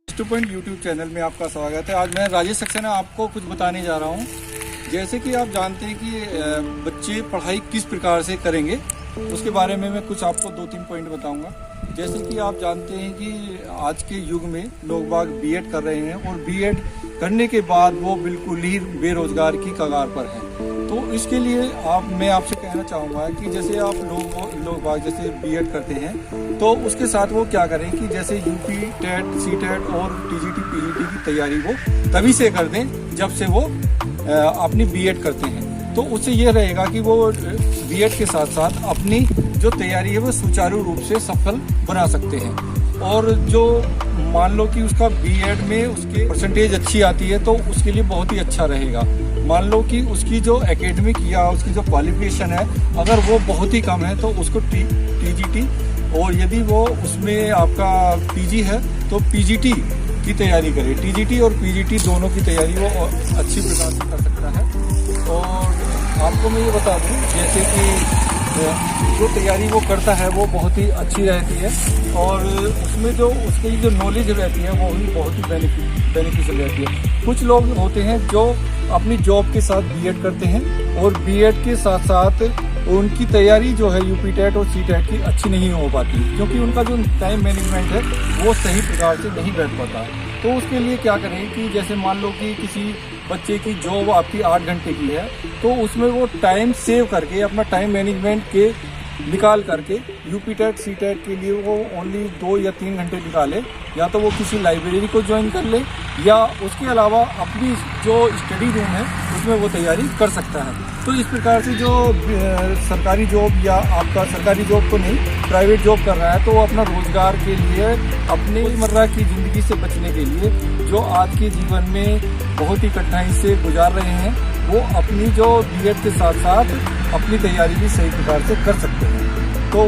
Two point YouTube channel में आपका स्वागत है। आज मैं राजेश सक्सेना आपको कुछ बताने जा रहा हूँ। जैसे कि आप जानते हैं कि बच्चे पढ़ाई किस प्रकार से करेंगे, उसके बारे में मैं कुछ आपको 2-3 पॉइंट बताऊंगा। जैसे कि आप जानते हैं कि आज के युग में लोग बाग बीएड कर रहे हैं और बीएड करने के बाद वो बिल्कुल ही बेरोजगार की कगार पर हैं। तो इसके लिए मैं आपसे कहना चाहूँगा कि जैसे आप लोग बाग जैसे बीएड करते हैं तो उसके साथ वो क्या करें कि जैसे यूपी टेट, सी टेट और टीजीटी, पीजीटी की तैयारी वो तभी से कर दें जब से वो अपनी बीएड करते हैं। तो उससे ये रहेगा कि वो बीएड के साथ साथ अपनी जो तैयारी है वो सुचारू रूप से सफल बना सकते हैं। और जो मान लो कि उसका बीएड में उसके परसेंटेज अच्छी आती है तो उसके लिए बहुत ही अच्छा रहेगा। मान लो कि उसकी जो एकेडमिक या उसकी जो क्वालिफिकेशन है अगर वो बहुत ही कम है तो उसको टीजीटी, और यदि वो उसमें आपका पीजी है तो पीजीटी की तैयारी करे। टीजीटी और पीजीटी दोनों की तैयारी वो अच्छी प्रकार से कर सकता है। और आपको मैं ये बता दूं जैसे कि जो तैयारी वो करता है वो बहुत ही अच्छी रहती है और उसमें जो उसकी जो नॉलेज रहती है वो भी बहुत ही बेनिफिशियल रहती है। कुछ लोग होते हैं जो अपनी जॉब के साथ बीएड करते हैं और बीएड के साथ साथ उनकी तैयारी जो है यूपी टेट और सी टेट की अच्छी नहीं हो पाती क्योंकि उनका जो टाइम मैनेजमेंट है वो सही प्रकार से नहीं बैठ पाता। तो उसके लिए क्या करें कि जैसे मान लो कि किसी बच्चे की जॉब आपकी 8 घंटे की है तो उसमें वो टाइम सेव करके अपना टाइम मैनेजमेंट के निकाल करके यूपी टेट, सी टेट के लिए वो ओनली 2 या 3 घंटे निकाले, या तो वो किसी लाइब्रेरी को ज्वाइन कर ले या उसके अलावा अपनी जो स्टडी रूम है उसमें वो तैयारी कर सकता है। तो इस प्रकार से जो सरकारी जॉब या आपका सरकारी जॉब तो नहीं प्राइवेट जॉब कर रहा है तो वो अपना रोजगार के लिए अपने रोजमर्रा की ज़िंदगी से बचने के लिए जो आज के जीवन में बहुत ही कठिनाई से गुजार रहे हैं वो अपनी जो बीएड के साथ साथ अपनी तैयारी भी सही प्रकार से कर सकते हैं। तो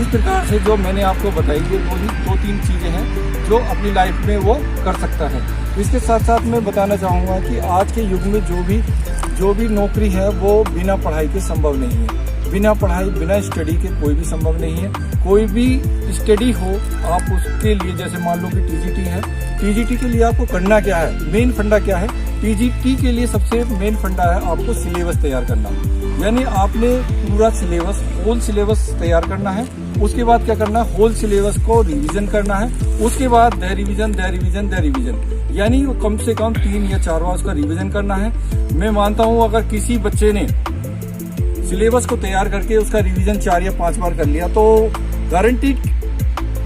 इस प्रकार से जो मैंने आपको बताई ये 2-3 चीज़ें हैं जो अपनी लाइफ में वो कर सकता है। इसके साथ साथ मैं बताना चाहूँगा कि आज के युग में जो भी नौकरी है वो बिना पढ़ाई के संभव नहीं है। बिना पढ़ाई, बिना स्टडी के कोई भी संभव नहीं है। कोई भी स्टडी हो आप उसके लिए जैसे मान लो कि टीजीटी है, टीजीटी के लिए आपको करना क्या है, मेन फंडा क्या है। टीजीटी के लिए सबसे मेन फंडा है आपको सिलेबस तैयार करना, यानी आपने पूरा सिलेबस, होल सिलेबस तैयार करना है। उसके बाद क्या करना है, होल सिलेबस को रिवीजन करना है। उसके बाद द रिवीजन यानी कम से कम 3 या 4 बार उसका रिवीजन करना है। मैं मानता हूँ अगर किसी बच्चे ने सिलेबस को तैयार करके उसका रिवीजन 4 या 5 बार कर लिया तो गारंटीड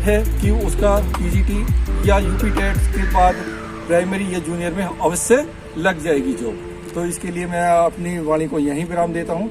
है कि उसका टीजीटी या यूपी टेट के बाद प्राइमरी या जूनियर में अवश्य लग जाएगी जॉब। तो इसके लिए मैं अपनी वाणी को यहीं विराम देता हूँ।